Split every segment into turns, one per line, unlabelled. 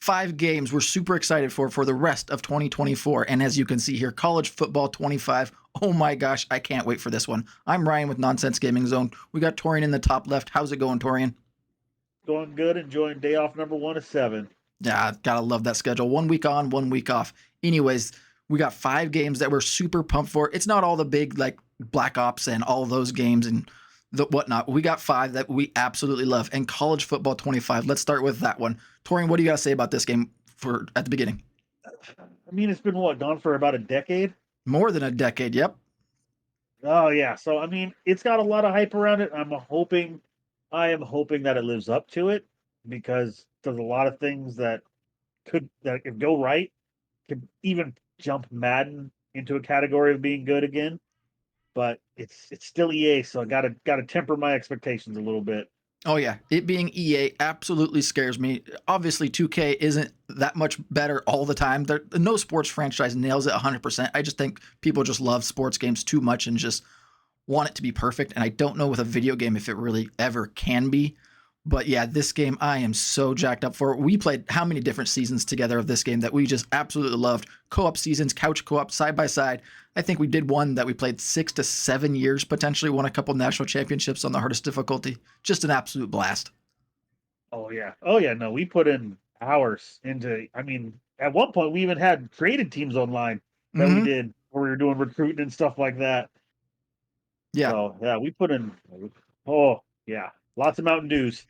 5 games we're super excited for the rest of 2024. And as you can see here, College Football 25. Oh my gosh, I can't wait for this one. I'm Ryan with Nonsense Gaming Zone. We got Torian in the top left. How's it going, Torian?
Going good, enjoying day off number 1 of 7.
Yeah, gotta love that schedule. 1 week on, 1 week off. Anyways, we got 5 games that we're super pumped for. It's not all the big like Black Ops and all those games and the whatnot. We got 5 that we absolutely love. And College Football 25. Let's start with that one. Torian, what do you gotta say about this game for at the beginning?
I mean, it's been gone for about a decade?
More than a decade. Yep.
Oh yeah. So I mean, it's got a lot of hype around it. I am hoping that it lives up to it because there's a lot of things that could go right, could even jump Madden into a category of being good again. But it's still EA, so I gotta temper my expectations a little bit.
Oh yeah, it being EA absolutely scares me. Obviously, 2K isn't that much better all the time. No sports franchise nails it 100%. I just think people just love sports games too much and just want it to be perfect. And I don't know with a video game if it really ever can be. But yeah, this game I am so jacked up for. We played how many different seasons together of this game that we just absolutely loved. Co-op seasons, couch co-op, side by side. I think we did one that we played 6 to 7 years, potentially won a couple national championships on the hardest difficulty. Just an absolute blast.
Oh yeah. Oh yeah. No, we put in hours into. I mean, at one point we even had created teams online that we
Mm-hmm.
did where we were doing recruiting and stuff like that.
Yeah,
So yeah, we put in. Oh yeah, lots of Mountain Dews.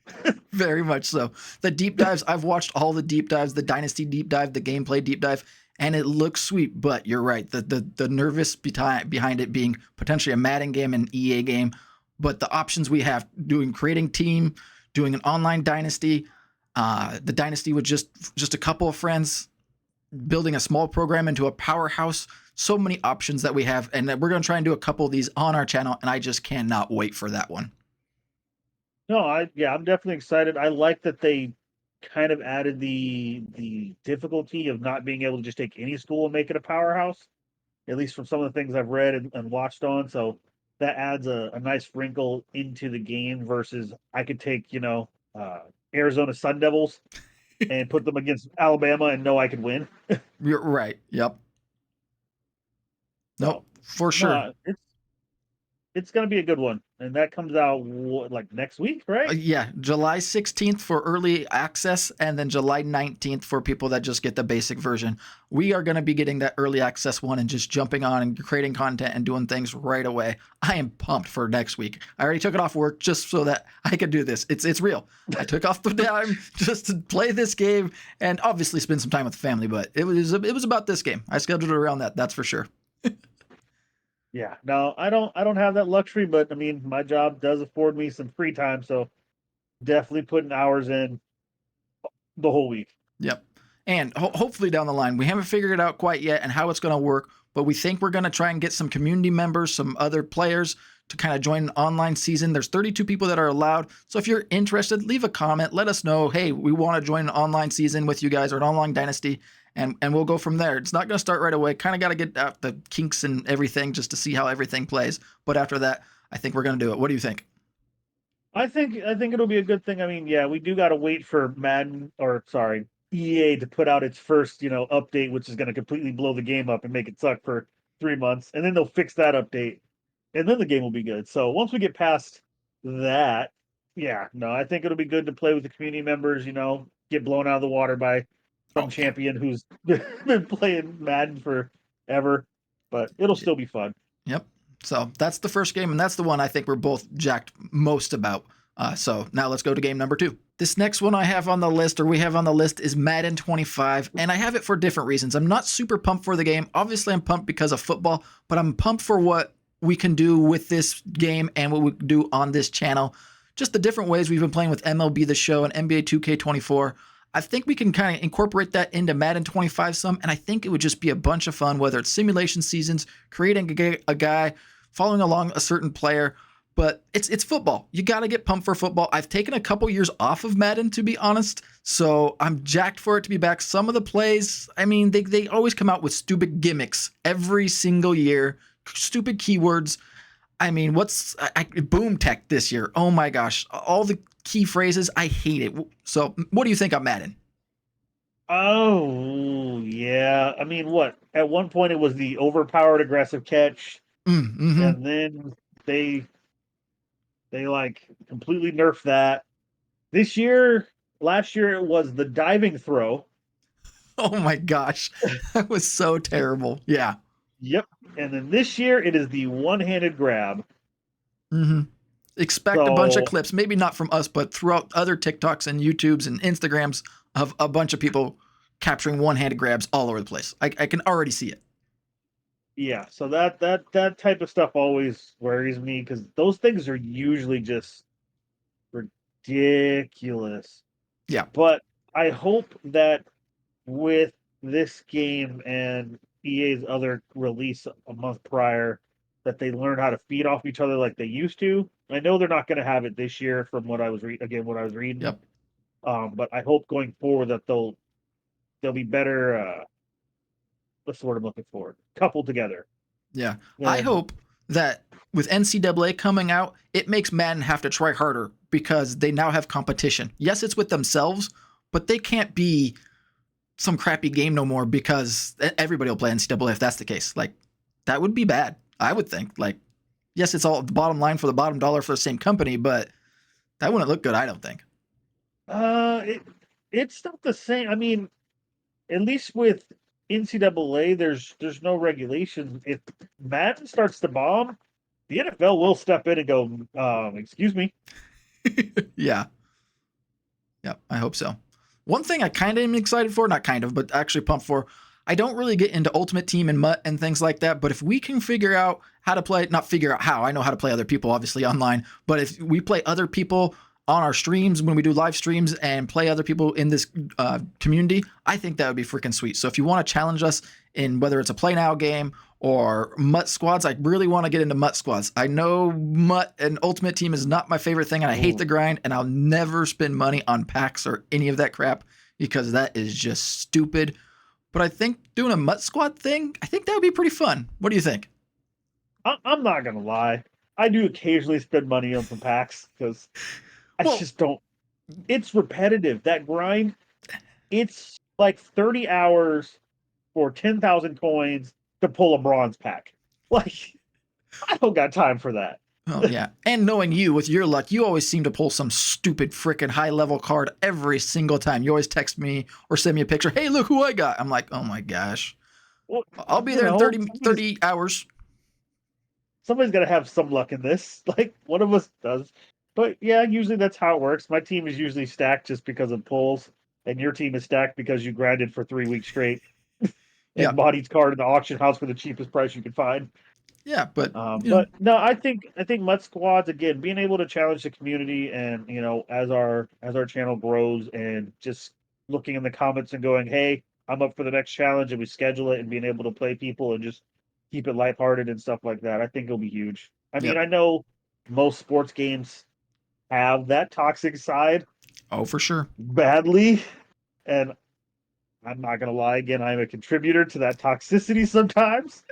very much so. The deep dives, I've watched all the deep dives, the Dynasty deep dive, the gameplay deep dive, and it looks sweet. But you're right, the nervous behind it being potentially a Madden game and EA game, but the options we have doing creating team, doing an online Dynasty, the Dynasty with just a couple of friends, building a small program into a powerhouse. So many options that we have, and we're going to try and do a couple of these on our channel, and I just cannot wait for that one.
No, I'm definitely excited. I like that they kind of added the difficulty of not being able to just take any school and make it a powerhouse. At least from some of the things I've read and watched on. So that adds a nice wrinkle into the game versus I could take, Arizona Sun Devils and put them against Alabama and know I could win.
You're right. Yep. Nope.
So
For sure.
no, it's gonna be a good one. And that comes out like next week, right?
Yeah, July 16th for early access, and then July 19th for people that just get the basic version. We are going to be getting that early access one and just jumping on and creating content and doing things right away. I am pumped for next week. I already took it off work just so that I could do this. It's real. I took off the time just to play this game and obviously spend some time with the family, but it was about this game. I scheduled it around that. That's for sure.
Yeah. No, I don't have that luxury, but I mean my job does afford me some free time, so definitely putting hours in the whole week.
Yep. And hopefully down the line, we haven't figured it out quite yet and how it's going to work, but we think we're going to try and get some community members, some other players to kind of join an online season. There's 32 people that are allowed. So if you're interested, leave a comment. Let us know, hey, we want to join an online season with you guys or an online dynasty, and we'll go from there. It's not going to start right away. Kind of got to get out the kinks and everything just to see how everything plays. But after that, I think we're going to do it. What do you think?
I think it'll be a good thing. I mean, yeah, we do got to wait for Madden or sorry, EA to put out its first, update, which is going to completely blow the game up and make it suck for 3 months, and then they'll fix that update, and then the game will be good. So once we get past that, yeah, no, I think it'll be good to play with the community members. Get blown out of the water by some
Oh, yeah.
champion who's been playing Madden forever, but it'll still be fun.
Yep. So that's the first game, and that's the one I think we're both jacked most about. So now let's go to game number 2. This next one I have on the list, or we have on the list, is Madden 25, and I have it for different reasons. I'm not super pumped for the game. Obviously, I'm pumped because of football, but I'm pumped for what we can do with this game and what we can do on this channel. Just the different ways we've been playing with MLB The Show and NBA 2K24. I think we can kind of incorporate that into Madden 25 some, and I think it would just be a bunch of fun, whether it's simulation seasons, creating a guy, following along a certain player. But it's football. You got to get pumped for football. I've taken a couple years off of Madden, to be honest, so I'm jacked for it to be back. Some of the plays, I mean, they always come out with stupid gimmicks every single year, stupid keywords. I mean, boom tech this year? Oh my gosh, all the key phrases, I hate it. So what do you think on Madden?
Oh yeah. I mean, what? At one point, it was the overpowered aggressive catch,
Mm-hmm.
and then they like completely nerfed that. This year, last year it was the diving throw.
Oh my gosh, that was so terrible. Yeah.
Yep. And then this year it is the one-handed grab.
Mm-hmm. Expect a bunch of
So
clips, maybe not from us, but throughout other TikToks and YouTubes and Instagrams of a bunch of people capturing one-handed grabs all over the place. I can already see it.
yeah, so that type of stuff always worries me because those things are usually just ridiculous.
Yeah.
But I hope that with this game and EA's other release a month prior, that they learn how to feed off each other like they used to. I know they're not going to have it this year, from what I was what I was reading.
Yep.
But I hope going forward that they'll be better. What's the word I'm looking for? Coupled together.
Yeah. I
And
hope that with NCAA coming out, it makes Madden have to try harder because they now have competition. Yes, it's with themselves, but they can't be some crappy game no more because everybody will play NCAA if that's the case. Like, that would be bad, I would think. Like, yes, it's all the bottom line for the bottom dollar for the same company, but that wouldn't look good, I don't think.
it it's not the same. I mean, at least with NCAA, there's no regulations. If Madden starts to bomb, the NFL will step in and go, excuse me.
Yeah. Yeah, I hope so. One thing I kind of am excited for, not kind of, but actually pumped for, I don't really get into Ultimate Team and MUT and things like that, but if we can figure out how to play, not figure out how, I know how to play other people, obviously, online, but if we play other people on our streams when we do live streams and play other people in this community, I think that would be freaking sweet. So if you want to challenge us in whether it's a Play Now game or MUT squads, I really want to get into MUT squads. I know MUT and Ultimate Team is not my favorite thing, and I hate
Ooh.
the grind, and I'll never spend money on packs or any of that crap because that is just stupid. But I think doing a MUT squad thing, I think that would be pretty fun. What do you think?
I'm not gonna lie. I do occasionally spend money on some packs because I
Well,
just don't. It's repetitive. That grind. It's like 30 hours for 10,000 coins to pull a bronze pack. Like, I don't got time for that.
oh yeah. And knowing you with your luck, you always seem to pull some stupid freaking high level card every single time. You always text me or send me a picture. Hey, look who I got. I'm like, oh my gosh.
Well,
I'll be
you
there in
know,
30 hours.
somebody's got to have some luck in this. Like, one of us does. But yeah, usually that's how it works. My team is usually stacked just because of pulls, and your team is stacked because you grinded for 3 weeks straight
Yeah.
and bought each card in the auction house for the cheapest price you could find.
Yeah. But, you know,
But no, I think Mud Squads, again, being able to challenge the community, and as our channel grows, and just looking in the comments and going, hey, I'm up for the next challenge, and we schedule it, and being able to play people and just keep it lighthearted and stuff like that, I think it'll be huge. I mean,
yep.
I know most sports games have that toxic side
Oh, for sure.
badly, and I'm not gonna lie, again, I'm a contributor to that toxicity sometimes,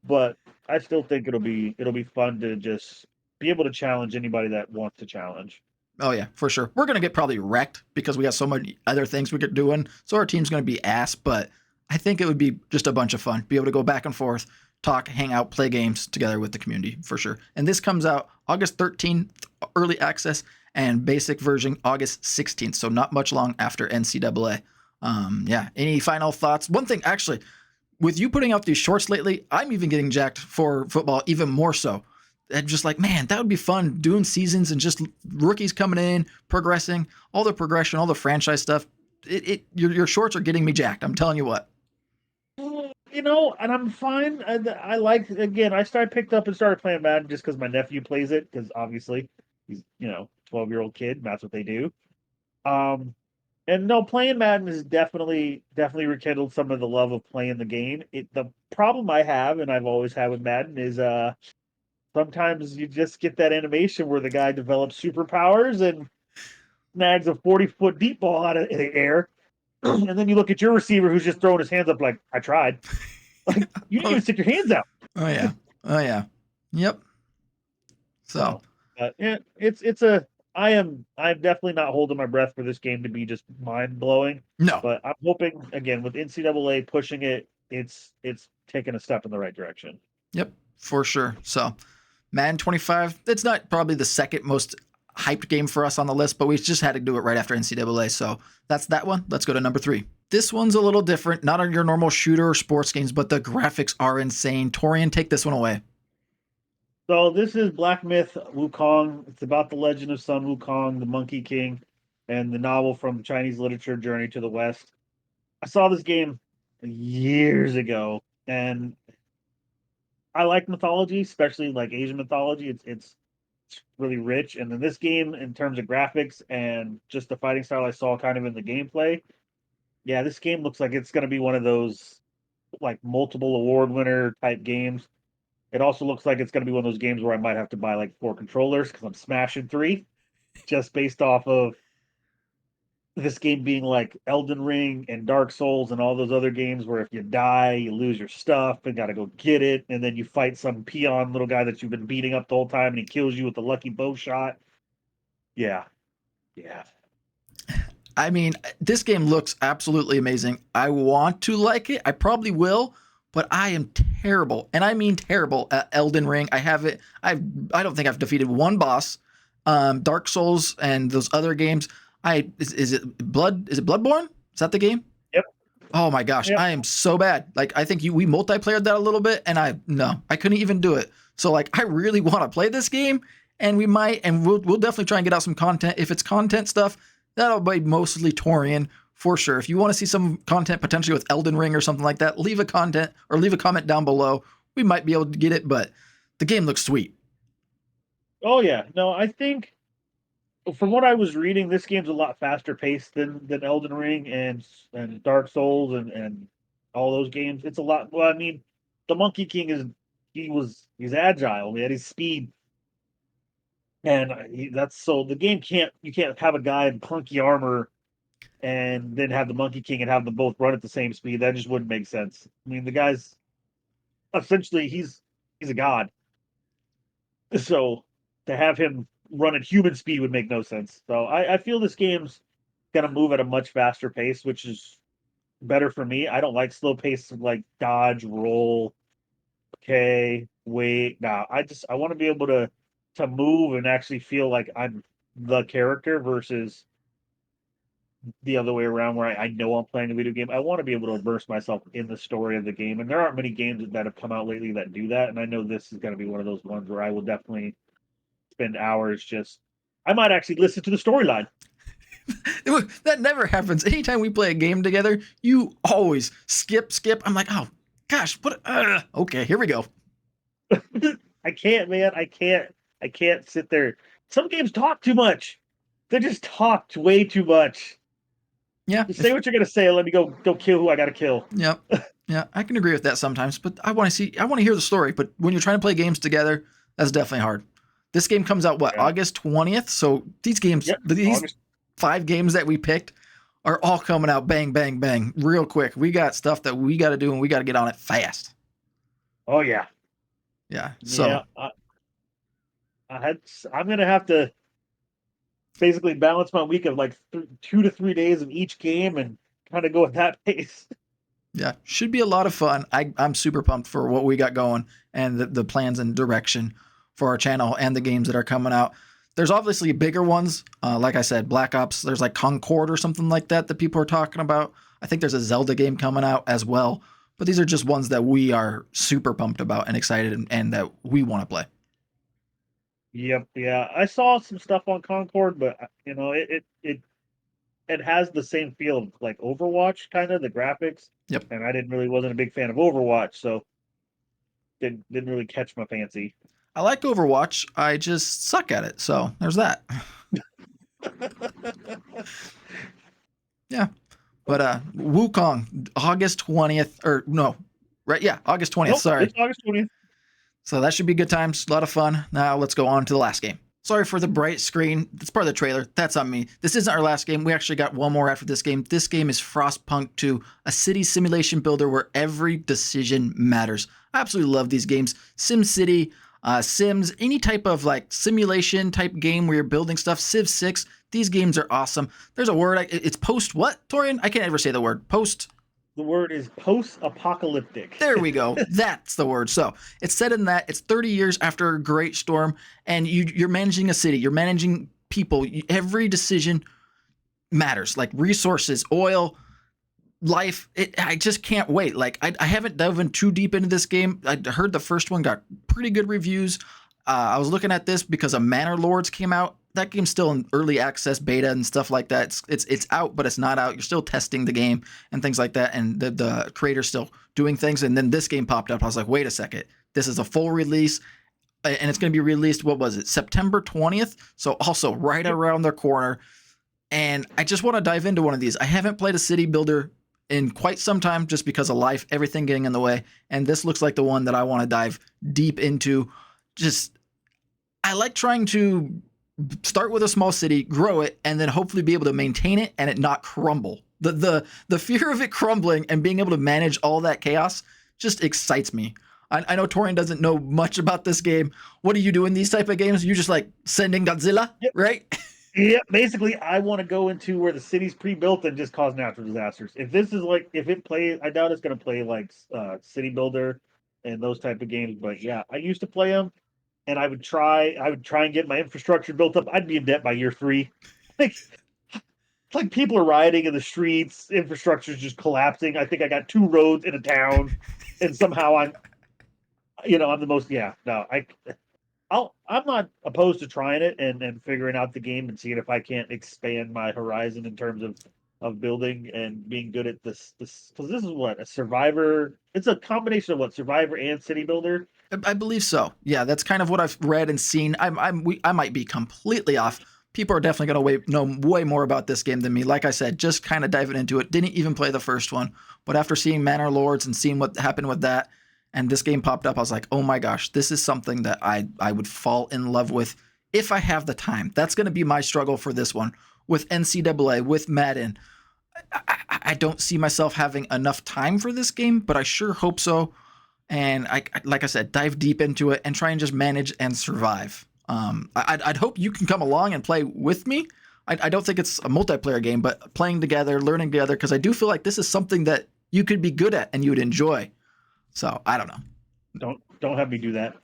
but I still think it'll be fun to just be able to challenge anybody that wants to challenge.
Oh yeah, for sure. We're gonna get probably wrecked because we got so many other things we could doing. So our team's gonna be ass, but I think it would be just a bunch of fun. Be able to go back and forth, talk, hang out, play games together with the community for sure. And this comes out August 13th, early access, and basic version August 16th. So not much long after NCAA. Yeah. Any final thoughts? One thing actually, with you putting out these shorts lately, I'm even getting jacked for football even more so. And just like, man, that would be fun doing seasons and just rookies coming in, progressing, all the progression, all the franchise stuff. Your shorts are getting me jacked. I'm telling you what.
And I'm fine. I like, again. I picked up and started playing Madden just because my nephew plays it. Because obviously he's 12-year-old kid. And that's what they do. Um, and no, playing Madden has definitely rekindled some of the love of playing the game. The problem I have, and I've always had with Madden, is sometimes you just get that animation where the guy develops superpowers and snags a 40-foot deep ball out of the air, and then you look at your receiver who's just throwing his hands up like, I tried. Like, you didn't
Oh,
even stick your hands out.
oh yeah. Oh yeah. Yep. So
So, yeah, it's a. I'm definitely not holding my breath for this game to be just mind blowing.
No.
But I'm hoping again with NCAA pushing it, it's taking a step in the right direction.
Yep, for sure. So Madden 25, it's not probably the second most hyped game for us on the list, but we just had to do it right after NCAA. So that's that one. Let's go to number 3. This one's a little different, not on your normal shooter or sports games, but the graphics are insane. Torian, take this one away.
So this is Black Myth Wukong. It's about the legend of Sun Wukong, the Monkey King, and the novel from Chinese literature Journey to the West. I saw this game years ago, and I like mythology, especially like Asian mythology. It's really rich, and in this game, in terms of graphics and just the fighting style I saw kind of in the gameplay, yeah, this game looks like it's going to be one of those like multiple award winner type games. It also looks like it's going to be one of those games where I might have to buy like 4 controllers because I'm smashing 3 just based off of this game being like Elden Ring and Dark Souls and all those other games where if you die, you lose your stuff and got to go get it. And then you fight some peon little guy that you've been beating up the whole time and he kills you with a lucky bow shot. Yeah. Yeah.
I mean, this game looks absolutely amazing. I want to like it. I probably will, but I am terrible, and I mean terrible at Elden Ring. I haven't. I don't think I've defeated one boss. Dark Souls and those other games. Is it Blood? Is it Bloodborne? Is that the game?
Yep.
Oh my gosh,
Yep.
I am so bad. Like I think we multiplayed that a little bit, and I couldn't even do it. So like I really want to play this game, and we might, and we'll definitely try and get out some content. If it's content stuff, that'll be mostly Torian for sure. If you want to see some content potentially with Elden Ring or something like that, leave a comment down below. We might be able to get it, but the game looks sweet.
Oh yeah. No, I think from what I was reading, this game's a lot faster paced than Elden Ring and Dark Souls and all those games. It's a lot. Well, I mean, the Monkey King he's agile. He had his speed, and that's so the game can't you can't have a guy in clunky armor and then have the Monkey King and have them both run at the same speed. That just wouldn't make sense. I mean, the guy's essentially he's a god, so to have him run at human speed would make no sense. So I feel this game's gonna move at a much faster pace, which is better for me. I don't like slow pace like dodge, roll, okay, wait. Nah, I want to be able to move and actually feel like I'm the character versus the other way around where I know I'm playing a video game. I want to be able to immerse myself in the story of the game. And there aren't many games that have come out lately that do that. And I know this is going to be one of those ones where I will definitely spend hours just. I might actually listen to the storyline.
That never happens. Anytime we play a game together, you always skip. I'm like, oh gosh, what? Okay, here we go.
I can't, man. I can't sit there. Some games talk too much. They just talked way too much.
Yeah.
Just say what you're gonna say. Let me go kill who I gotta kill.
Yep. Yeah, I can agree with that sometimes, but I want to hear the story. But when you're trying to play games together, that's definitely hard. This game comes out
Yeah.
August 20th. So these games,
Yep,
these
August.
5 games that we picked are all coming out bang, bang, bang, real quick. We got stuff that we got to do, and we got to get on it fast.
Oh yeah.
Yeah. So
Yeah. I'm gonna have to basically balance my week of like 2 to 3 days of each game and kind of go at that pace.
yeah, should be a lot of fun. I'm super pumped for what we got going and the plans and direction for our channel and the games that are coming out. There's obviously bigger ones. Like I said, Black Ops, there's like Concord or something like that people are talking about. I think there's a Zelda game coming out as well. But these are just ones that we are super pumped about and excited and that we want to play.
Yep, yeah. I saw some stuff on Concord, but you know, it has the same feel of like Overwatch, kind of the graphics.
Yep.
And I wasn't a big fan of Overwatch, so didn't really catch my fancy.
I like Overwatch. I just suck at it. So there's that. Yeah. But Wukong, August 20th, or no, right? Yeah, August 20th.
Nope,
Sorry.
it's August 20th.
So that should be good times. A lot of fun. Now let's go on to the last game. Sorry for the bright screen. It's part of the trailer. That's on me. This isn't our last game. We actually got one more after this game. This game is Frostpunk 2, a city simulation builder where every decision matters. I absolutely love these games. SimCity, Sims, any type of like simulation type game where you're building stuff. Civ 6, these games are awesome. There's a word, it's post what, Torian? I can't ever say the word. Post.
The word is post-apocalyptic.
There we go. That's the word. So it's set in that. It's 30 years after a great storm, and you're managing a city. You're managing people. Every decision matters, like resources, oil, life. I just can't wait. Like I haven't dove in too deep into this game. I heard the first one got pretty good reviews. I was looking at this because a Manor Lords came out. That game's still in early access beta and stuff like that. It's out, but it's not out. You're still testing the game and things like that, and the creator's still doing things. And then this game popped up. I was like, wait a second, this is a full release, and it's going to be released. What was it, September 20th? So also right around the corner. And I just want to dive into one of these. I haven't played a city builder in quite some time just because of life, everything getting in the way. And this looks like the one that I want to dive deep into. I like trying to start with a small city, grow it, and then hopefully be able to maintain it and it not crumble. The fear of it crumbling and being able to manage all that chaos just excites me. I know Torian doesn't know much about this game. What do you do in these type of games? You just like sending Godzilla,
Yep.
right?
Yeah, basically, I want to go into where the city's pre-built and just cause natural disasters. If this is like, if it plays, I doubt it's going to play like City Builder and those type of games. But yeah, I used to play them, and I would try and get my infrastructure built up. I'd be in debt by year 3. Like people are rioting in the streets, infrastructure's just collapsing. I think I got 2 roads in a town, and somehow I'm the most. Yeah, no, I'm not opposed to trying it and figuring out the game and seeing if I can't expand my horizon in terms of building and being good at this because this is what a survivor. It's a combination of what survivor and city builder.
I believe so. Yeah, that's kind of what I've read and seen. I might be completely off. People are definitely going to know way more about this game than me. Like I said, just kind of diving into it. Didn't even play the first one, but after seeing Manor Lords and seeing what happened with that, and this game popped up, I was like, oh my gosh, this is something that I would fall in love with if I have the time. That's going to be my struggle for this one. With NCAA, with Madden, I don't see myself having enough time for this game, but I sure hope so. And like I said, dive deep into it and try and just manage and survive. I'd hope you can come along and play with me. I don't think it's a multiplayer game, but playing together, learning together, because I do feel like this is something that you could be good at and you would enjoy. So I don't know.
Don't have me do that.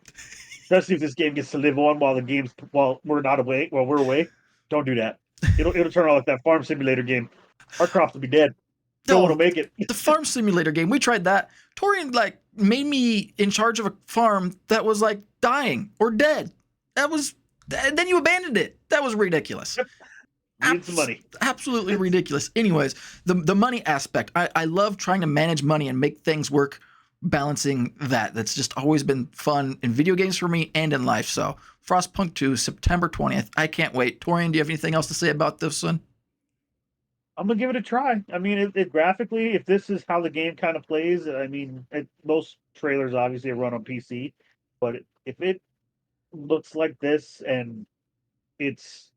Especially if this game gets to live on while we're not away, while we're away. Don't do that. It'll turn out like that farm simulator game. Our crops will be dead. Don't want to make it.
The farm simulator game, we tried that. Torian like made me in charge of a farm that was like dying or dead. Then you abandoned it. That was ridiculous.
Need some money.
Absolutely ridiculous. Anyways, the money aspect. I love trying to manage money and make things work, balancing that. That's just always been fun in video games for me and in life. So Frostpunk 2, September 20th. I can't wait. Torian, do you have anything else to say about this one?
I'm gonna give it a try. I mean, it graphically, if this is how the game kind of plays, I mean, most trailers obviously are run on PC, but if it looks like this and it's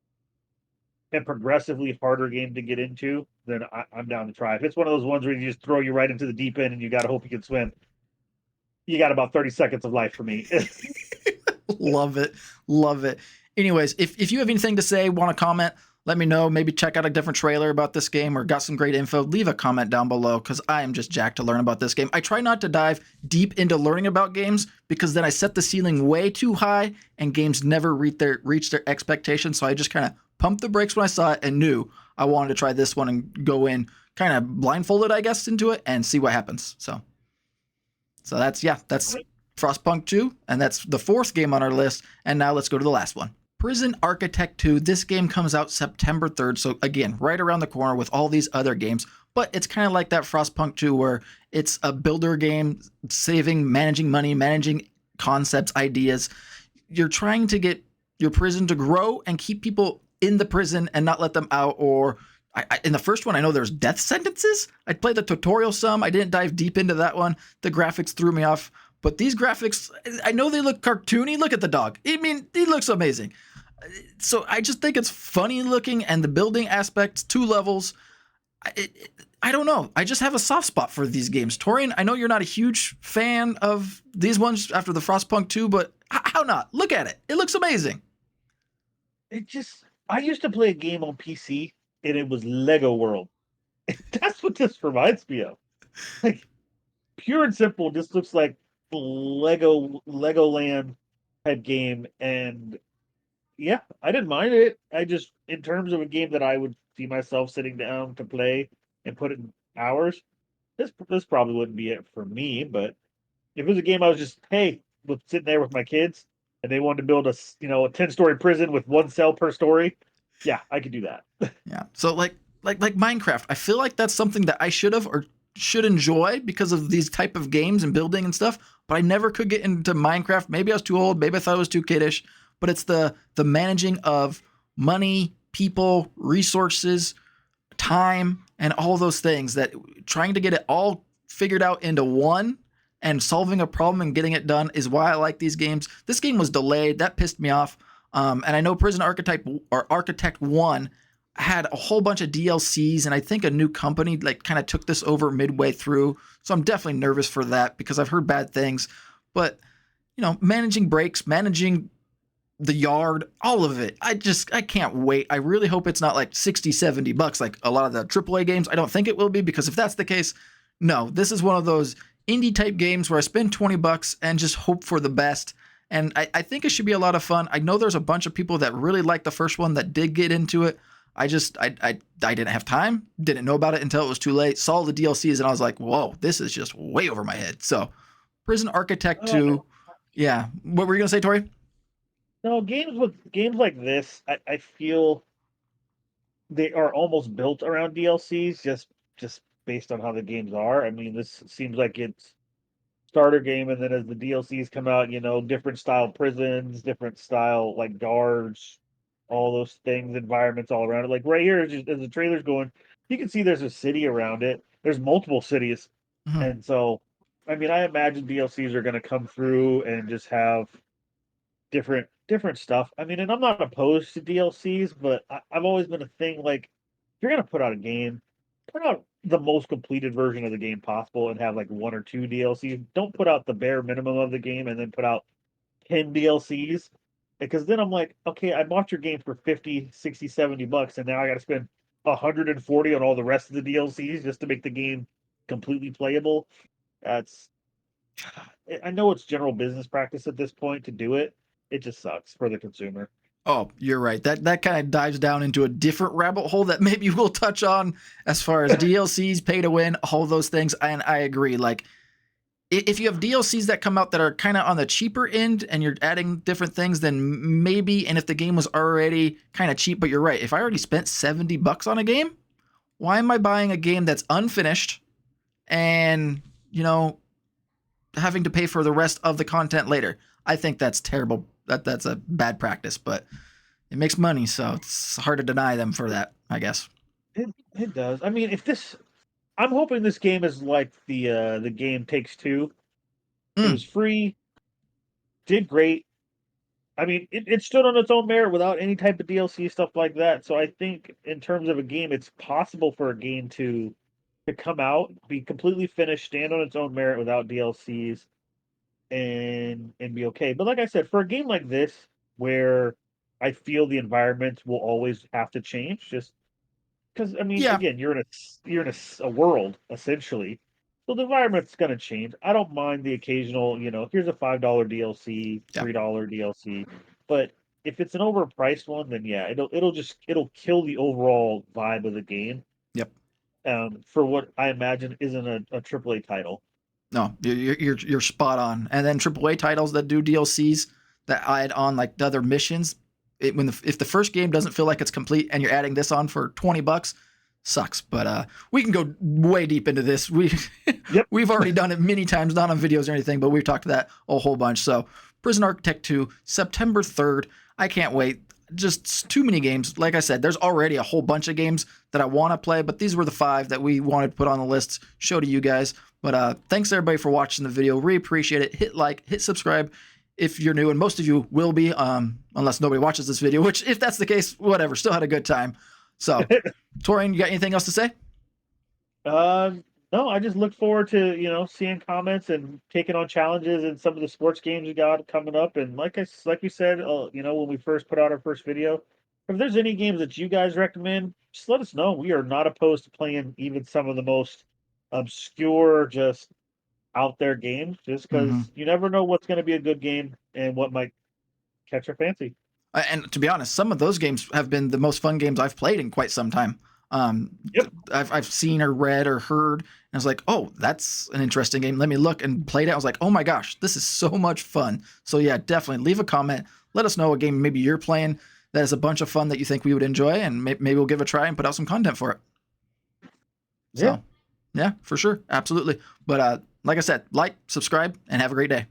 a progressively harder game to get into, then I'm down to try. If it's one of those ones where you just throw you right into the deep end and you got to hope you can swim, you got about 30 seconds of life for me.
Love it. Love it. Anyways, if you have anything to say, want to comment, let me know. Maybe check out a different trailer about this game or got some great info. Leave a comment down below because I am just jacked to learn about this game. I try not to dive deep into learning about games because then I set the ceiling way too high and games never reach their expectations. So I just kind of pumped the brakes when I saw it and knew I wanted to try this one and go in kind of blindfolded, I guess, into it and see what happens. So that's Frostpunk 2, and that's the 4th game on our list. And now let's go to the last one. Prison Architect 2. This game comes out September 3rd. So again, right around the corner with all these other games, but it's kind of like that Frostpunk 2 where it's a builder game, saving, managing money, managing concepts, ideas. You're trying to get your prison to grow and keep people in the prison and not let them out. Or in the first one, I know there's death sentences. I played the tutorial some. I didn't dive deep into that one. The graphics threw me off. But these graphics, I know they look cartoony. Look at the dog. I mean, he looks amazing. So I just think it's funny looking, and the building aspects, 2 levels. I don't know. I just have a soft spot for these games. Torian, I know you're not a huge fan of these ones after the Frostpunk 2, but how not? Look at it. It looks amazing.
I used to play a game on PC and it was Lego World. That's what this reminds me of. Like, pure and simple, this looks like Legoland type game. And yeah, I didn't mind it. I just, in terms of a game that I would see myself sitting down to play and put in hours, this probably wouldn't be it for me. But if it was a game I was just, hey, with sitting there with my kids and they wanted to build a 10-story prison with one cell per story, yeah, I could do that.
Yeah. So like Minecraft, I feel like that's something that I should have or should enjoy because of these type of games and building and stuff, but I never could get into Minecraft. Maybe I was too old, maybe I thought I was too kiddish, but it's the managing of money, people, resources, time, and all those things that trying to get it all figured out into one and solving a problem and getting it done is why I like these games. This game was delayed. That pissed me off. And I know Prison Architect 1 had a whole bunch of DLCs, and I think a new company like kind of took this over midway through. So I'm definitely nervous for that because I've heard bad things. But, managing breaks, managing the yard, all of it. I can't wait. I really hope it's not like $60-$70 like a lot of the AAA games. I don't think it will be, because if that's the case, no, this is one of those indie type games where I spend $20 and just hope for the best. And I think it should be a lot of fun. I know there's a bunch of people that really like the first one that did get into it. I didn't have time, didn't know about it until it was too late, saw the DLCs, and I was like, whoa, this is just way over my head. So Prison Architect 2, yeah. What were you going to say, Tori?
No, games like this, I feel they are almost built around DLCs just based on how the games are. I mean, this seems like it's starter game, and then as the DLCs come out, different style prisons, different style like guards, all those things, environments all around it. Like right here, as the trailer's going, you can see there's a city around it. There's multiple cities,
Mhm.
and so, I mean, I imagine DLCs are going to come through and just have different stuff. I mean, and I'm not opposed to DLCs, but I've always been a thing like, if you're gonna put out a game, put out the most completed version of the game possible and have like one or two DLCs. Don't put out the bare minimum of the game and then put out 10 DLCs, because then I'm like, okay, I bought your game for 50, 60, $70 and now I got to spend 140 on all the rest of the DLCs just to make the game completely playable. That's I know it's general business practice at this point to do it. It just sucks for the consumer.
Oh, you're right. That kind of dives down into a different rabbit hole that maybe we'll touch on as far as DLCs, pay to win, all those things. And I agree. Like, if you have DLCs that come out that are kind of on the cheaper end and you're adding different things, then maybe. And if the game was already kind of cheap, but you're right. If I already spent $70 on a game, why am I buying a game that's unfinished and, having to pay for the rest of the content later? I think that's terrible. That's a bad practice, but it makes money, so it's hard to deny them for that, I guess.
It does. I mean, I'm hoping this game is like the game Takes Two. It
Mm,
was free, did great. I mean, it stood on its own merit without any type of DLC stuff like that. So I think in terms of a game, it's possible for a game to come out, be completely finished, stand on its own merit without DLCs, and be okay. But like I said, for a game like this, where I feel the environment will always have to change, just because I mean,
yeah,
again, you're in a world essentially, so the environment's going to change. I don't mind the occasional, here's a $5 DLC,
yeah,
$3 DLC, but if it's an overpriced one, then yeah, it'll kill the overall vibe of the game.
yep.
For what I imagine isn't a AAA title.
No, you're spot on. And then AAA titles that do DLCs that add on like the other missions, if the first game doesn't feel like it's complete and you're adding this on for $20, sucks. But we can go way deep into this.
Yep.
We've already done it many times, not on videos or anything, but we've talked to that a whole bunch. So Prison Architect 2, September 3rd. I can't wait. Just too many games. Like I said, there's already a whole bunch of games that I want to play, but these were the 5 that we wanted to put on the list, show to you guys. But thanks everybody for watching the video. Really appreciate it. Hit like, hit subscribe if you're new, and most of you will be, unless nobody watches this video, which if that's the case, whatever, still had a good time. So, Torian, you got anything else to say?
Uh, no, I just look forward to seeing comments and taking on challenges in some of the sports games we got coming up. And like we said, when we first put out our first video, if there's any games that you guys recommend, just let us know. We are not opposed to playing even some of the most obscure, just out there games, just
Hmm.
because you never know what's going to be a good game and what might catch our fancy.
And to be honest, some of those games have been the most fun games I've played in quite some time.
Yep.
I've seen or read or heard, and I was like, oh, that's an interesting game. Let me look and played it. I was like, oh my gosh, this is so much fun. So yeah, definitely leave a comment. Let us know a game maybe you're playing that is a bunch of fun that you think we would enjoy, and maybe we'll give it a try and put out some content for it.
Yeah.
So yeah, for sure, absolutely. But like I said, like, subscribe, and have a great day.